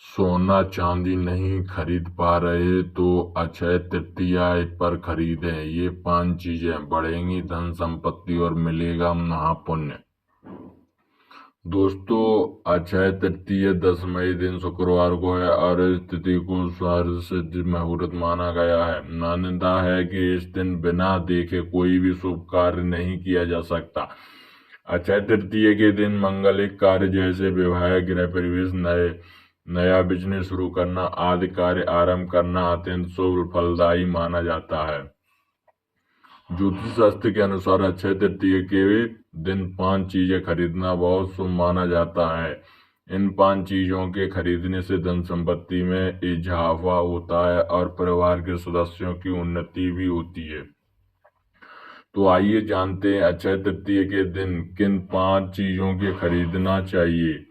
सोना चांदी नहीं खरीद पा रहे तो अक्षय तृतीया पर खरीदें। ये 5 चीजें, बढ़ेंगी धन संपत्ति और मिलेगा महापुण्य। दोस्तों, अक्षय तृतीया 10 मई दिन शुक्रवार को है और इस तिथि को सहर्ष सिद्ध मुहूर्त माना गया है। मान्यता है कि इस दिन बिना देखे कोई भी शुभ कार्य नहीं किया जा सकता। अक्षय तृतीया के दिन मंगलिक कार्य जैसे विवाह, गृह प्रवेश, नया बिजनेस शुरू करना आदि कार्य आरंभ करना अत्यंत शुभ फलदायी माना जाता है। ज्योतिष शास्त्र के अनुसार अक्षय तृतीया के दिन 5 चीजें खरीदना बहुत शुभ माना जाता है। इन 5 चीजों के खरीदने से धन संपत्ति में इजाफा होता है और परिवार के सदस्यों की उन्नति भी होती है। तो आइए जानते हैं अक्षय तृतीया के दिन किन 5 चीजों के खरीदना चाहिए।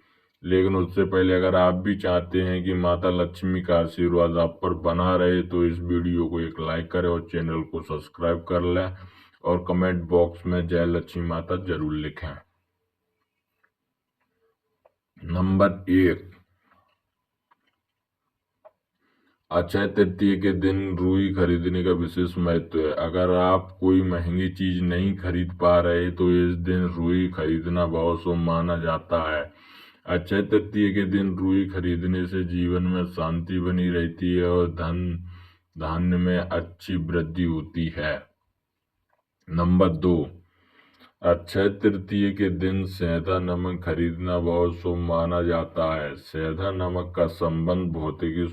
लेकिन उससे पहले अगर आप भी चाहते हैं कि माता लक्ष्मी का आशीर्वाद आप पर बना रहे तो इस वीडियो को एक लाइक करें और चैनल को सब्सक्राइब कर लें और कमेंट बॉक्स में जय लक्ष्मी माता जरूर लिखें। नंबर 1, अक्षय तृतीया के दिन रुई खरीदने का विशेष महत्व है। अगर आप कोई महंगी चीज नहीं खरीद पा रहे तो इस दिन रुई खरीदना बहुत शुभ माना जाता है। अक्षय तृतीया के दिन रुई खरीदने से जीवन में शांति बनी रहती है और धन धान्य में अच्छी वृद्धि होती है। नंबर 2, अक्षय तृतीया के दिन सेंधा नमक खरीदना बहुत शुभ माना जाता है। सेंधा नमक का संबंध भौतिक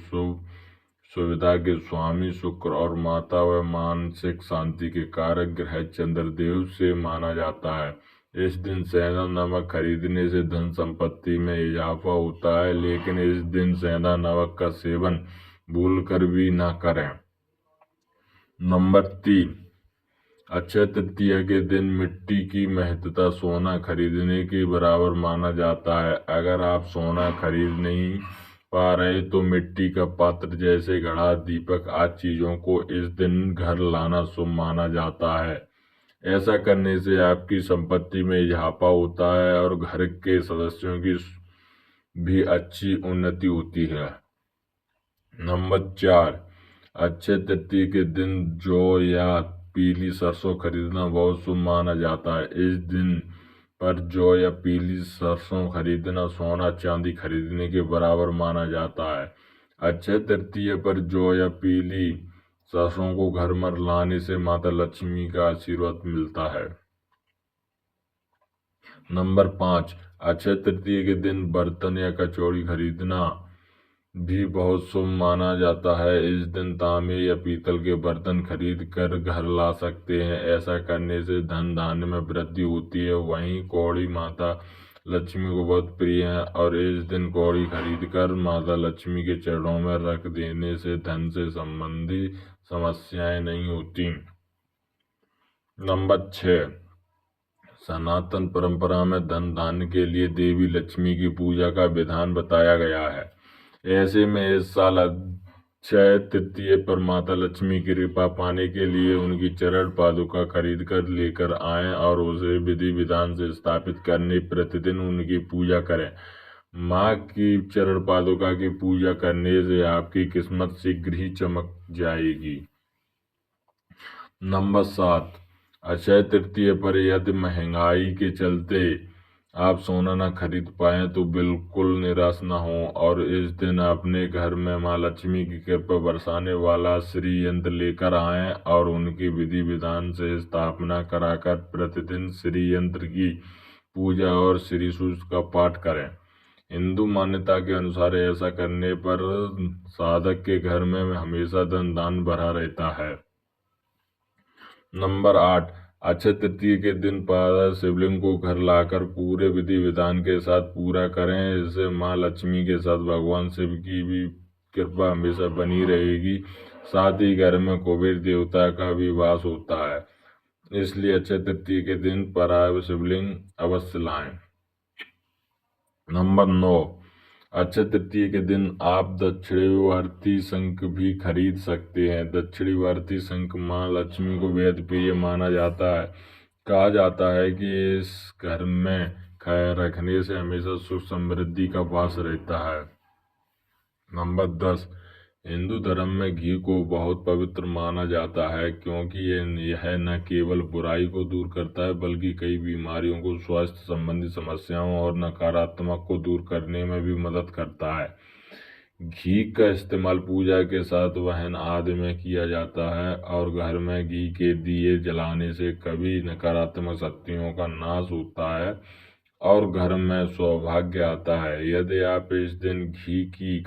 सुविधा के स्वामी शुक्र और माता व मानसिक शांति के कारक ग्रह चंद्रदेव से माना जाता है। इस दिन सेंधा नमक खरीदने से धन संपत्ति में इजाफा होता है, लेकिन इस दिन सेंधा नमक का सेवन भूलकर भी न करें। नंबर 3, अक्षय तृतीया के दिन मिट्टी की महत्ता सोना खरीदने के बराबर माना जाता है। अगर आप सोना खरीद नहीं पा रहे तो मिट्टी का पात्र जैसे घड़ा, दीपक आदि चीजों को इस दिन घर लाना शुभ माना जाता है। ऐसा करने से आपकी संपत्ति में इजाफा होता है और घर के सदस्यों की भी अच्छी उन्नति होती है। नंबर 4, अक्षय तृतीया के दिन जौ या पीली सरसों खरीदना बहुत शुभ माना जाता है। इस दिन पर जौ या पीली सरसों खरीदना सोना चांदी खरीदने के बराबर माना जाता है। अक्षय तृतीया पर जौ या पीली सरसों को घर में लाने से माता लक्ष्मी का आशीर्वाद मिलता है। नंबर 5, अक्षय तृतीया के दिन बर्तन या कचौड़ी खरीदना भी बहुत शुभ माना जाता है। इस दिन तांबे या पीतल के बर्तन खरीद कर घर ला सकते हैं। ऐसा करने से धन धान्य में वृद्धि होती है। वहीं कौड़ी माता लक्ष्मी को बहुत प्रिय है और इस दिन कौड़ी खरीद कर माता लक्ष्मी के चरणों में रख देने से धन से संबंधित समस्याएं नहीं होती। नंबर 6, सनातन परंपरा में धन धान्य के लिए देवी लक्ष्मी की पूजा का विधान बताया गया है। ऐसे में इस साल अक्षय तृतीया पर माता लक्ष्मी की कृपा पाने के लिए उनकी चरण पादुका खरीद कर लेकर आएं और उसे विधि विधान से स्थापित करने प्रतिदिन उनकी पूजा करें। माँ की चरण पादुका की पूजा करने से आपकी किस्मत शीघ्र ही चमक जाएगी। नंबर 7, अक्षय तृतीया पर यदि महंगाई के चलते आप सोना न खरीद पाए तो बिल्कुल निराश न हो और इस दिन अपने घर में माँ लक्ष्मी की कृपा बरसाने वाला श्री यंत्र लेकर आएं और उनकी विधि विधान से स्थापना कराकर प्रतिदिन श्री यंत्र की पूजा और श्री सूक्त का पाठ करें। हिंदू मान्यता के अनुसार ऐसा करने पर साधक के घर में हमेशा धन धान्य भरा रहता है। नंबर 8, अक्षय तृतीया के दिन पादा शिवलिंग को घर लाकर पूरे विधि विधान के साथ पूरा करें। इससे माँ लक्ष्मी के साथ भगवान शिव की भी कृपा हमेशा बनी रहेगी। साथ ही घर में कुबेर देवता का भी वास होता है। इसलिए अक्षय तृतीया के दिन पर शिवलिंग अवश्य लाएं। नंबर 9, अक्षय तृतीया के दिन आप दक्षिणावर्ती शंख भी खरीद सकते हैं। दक्षिणावर्ती शंख माँ लक्ष्मी को बेहद प्रिय माना जाता है। कहा जाता है कि इस घर में खैर रखने से हमेशा सुख समृद्धि का वास रहता है। नंबर 10, हिंदू धर्म में घी को बहुत पवित्र माना जाता है क्योंकि यह न केवल बुराई को दूर करता है बल्कि कई बीमारियों को, स्वास्थ्य संबंधी समस्याओं और नकारात्मक को दूर करने में भी मदद करता है। घी का इस्तेमाल पूजा के साथ वाहन आदि में किया जाता है और घर में घी के दिए जलाने से कभी नकारात्मक शक्तियों का नाश होता है और घर में सौभाग्य आता है। यदि आप इस दिन घी की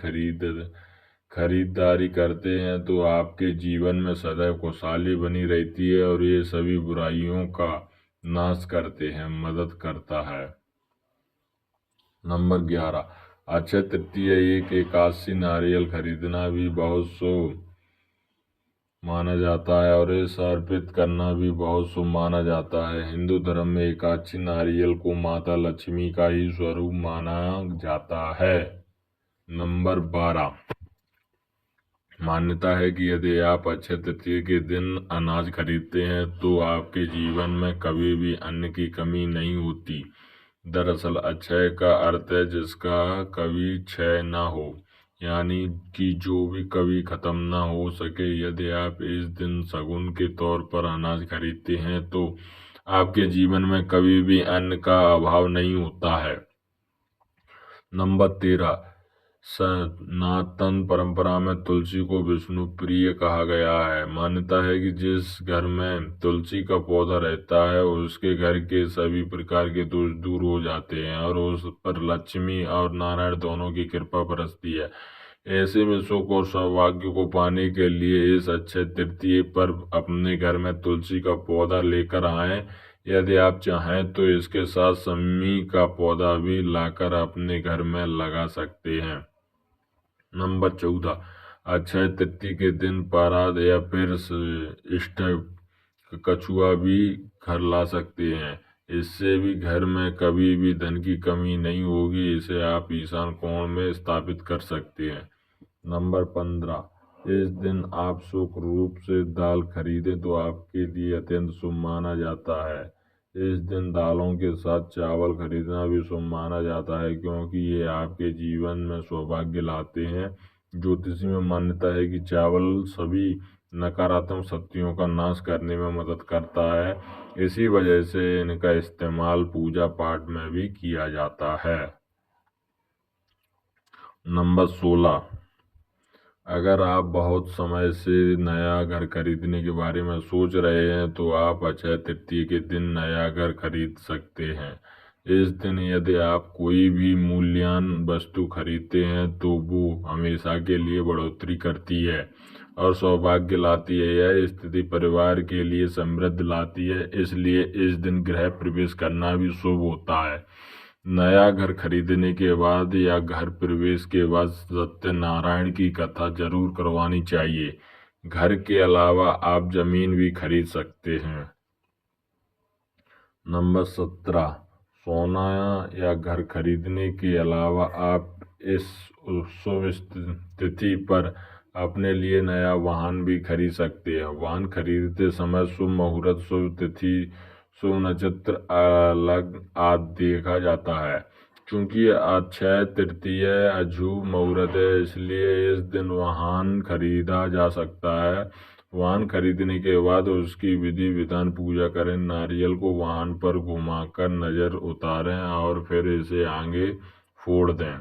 खरीदारी करते हैं तो आपके जीवन में सदैव खुशहाली बनी रहती है और ये सभी बुराइयों का नाश करते हैं, मदद करता है। नंबर 11, अक्षय तृतीया एक एकादशी नारियल खरीदना भी बहुत शुभ माना जाता है और इसे अर्पित करना भी बहुत शुभ माना जाता है। हिंदू धर्म में एकादशी नारियल को माता लक्ष्मी का ही स्वरूप माना जाता है। नंबर 12, मान्यता है कि यदि आप अक्षय तृतीया के दिन अनाज खरीदते हैं तो आपके जीवन में कभी भी अन्न की कमी नहीं होती। दरअसल अक्षय का अर्थ है जिसका कभी क्षय ना हो, यानी कि जो भी कभी खत्म ना हो सके। यदि आप इस दिन शगुन के तौर पर अनाज खरीदते हैं तो आपके जीवन में कभी भी अन्न का अभाव नहीं होता है। नंबर 13, सनातन परंपरा में तुलसी को विष्णु प्रिय कहा गया है। मान्यता है कि जिस घर में तुलसी का पौधा रहता है उसके घर के सभी प्रकार के दोष दूर हो जाते हैं और उस पर लक्ष्मी और नारायण दोनों की कृपा बरसती है। ऐसे में सुख और सौभाग्य को पाने के लिए इस अक्षय तृतीया पर अपने घर में तुलसी का पौधा लेकर आएं। यदि आप चाहें तो इसके साथ शमी का पौधा भी लाकर अपने घर में लगा सकते हैं। नंबर 14, अक्षय तृतीया के दिन परात या फिर इष्ट कछुआ भी घर ला सकते हैं। इससे भी घर में कभी भी धन की कमी नहीं होगी। इसे आप ईशान कोण में स्थापित कर सकते हैं। नंबर 15, इस दिन आप शुभ रूप से दाल खरीदें तो आपके लिए अत्यंत शुभ माना जाता है। इस दिन दालों के साथ चावल खरीदना भी शुभ माना जाता है क्योंकि ये आपके जीवन में सौभाग्य लाते हैं। ज्योतिषी में मान्यता है कि चावल सभी नकारात्मक शक्तियों का नाश करने में मदद करता है। इसी वजह से इनका इस्तेमाल पूजा पाठ में भी किया जाता है। नंबर 16, अगर आप बहुत समय से नया घर खरीदने के बारे में सोच रहे हैं तो आप अक्षय तृतीया के दिन नया घर खरीद सकते हैं। इस दिन यदि आप कोई भी मूल्यवान वस्तु खरीदते हैं तो वो हमेशा के लिए बढ़ोतरी करती है और सौभाग्य लाती है। यह स्थिति परिवार के लिए समृद्धि लाती है, इसलिए इस दिन गृह प्रवेश करना भी शुभ होता है। नया घर खरीदने के बाद या घर प्रवेश के बाद सत्यनारायण की कथा जरूर करवानी चाहिए। घर के अलावा आप जमीन भी खरीद सकते हैं। नंबर 17, सोना या घर खरीदने के अलावा आप इस शुभ तिथि पर अपने लिए नया वाहन भी खरीद सकते हैं। वाहन खरीदते समय शुभ मुहूर्त, शुभ तिथि, शुभ नक्षत्र अलग आदि देखा जाता है। चूंकि अक्षय तृतीया अशुभ मुहूर्त है इसलिए इस दिन वाहन खरीदा जा सकता है। वाहन खरीदने के बाद उसकी विधि विधान पूजा करें। नारियल को वाहन पर घुमाकर नजर उतारें और फिर इसे आगे फोड़ दें।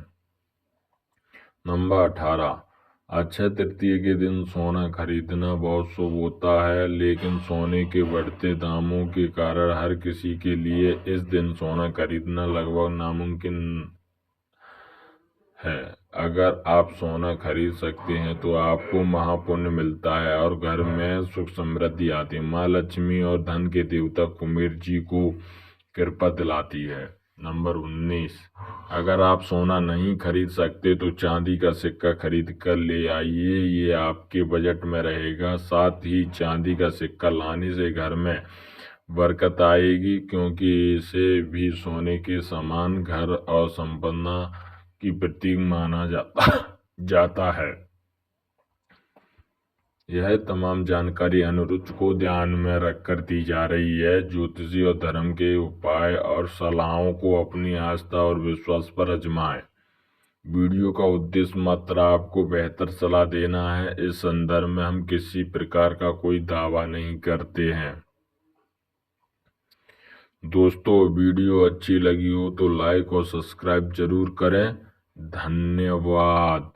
नंबर 18, अक्षय तृतीया के दिन सोना खरीदना बहुत शुभ होता है, लेकिन सोने के बढ़ते दामों के कारण हर किसी के लिए इस दिन सोना खरीदना लगभग नामुमकिन है। अगर आप सोना खरीद सकते हैं तो आपको महापुण्य मिलता है और घर में सुख समृद्धि आती है। माँ लक्ष्मी और धन के देवता कुबेर जी को कृपा दिलाती है। नंबर 19, अगर आप सोना नहीं खरीद सकते तो चांदी का सिक्का खरीद कर ले आइए, ये आपके बजट में रहेगा। साथ ही चांदी का सिक्का लाने से घर में बरकत आएगी क्योंकि इसे भी सोने के समान घर और संपन्नता की प्रतीक माना जाता है। यह तमाम जानकारी अनुरुचि को ध्यान में रखकर दी जा रही है। ज्योतिषी और धर्म के उपाय और सलाहों को अपनी आस्था और विश्वास पर आजमाएं। वीडियो का उद्देश्य मात्र आपको बेहतर सलाह देना है। इस संदर्भ में हम किसी प्रकार का कोई दावा नहीं करते हैं। दोस्तों, वीडियो अच्छी लगी हो तो लाइक और सब्सक्राइब जरूर करें। धन्यवाद।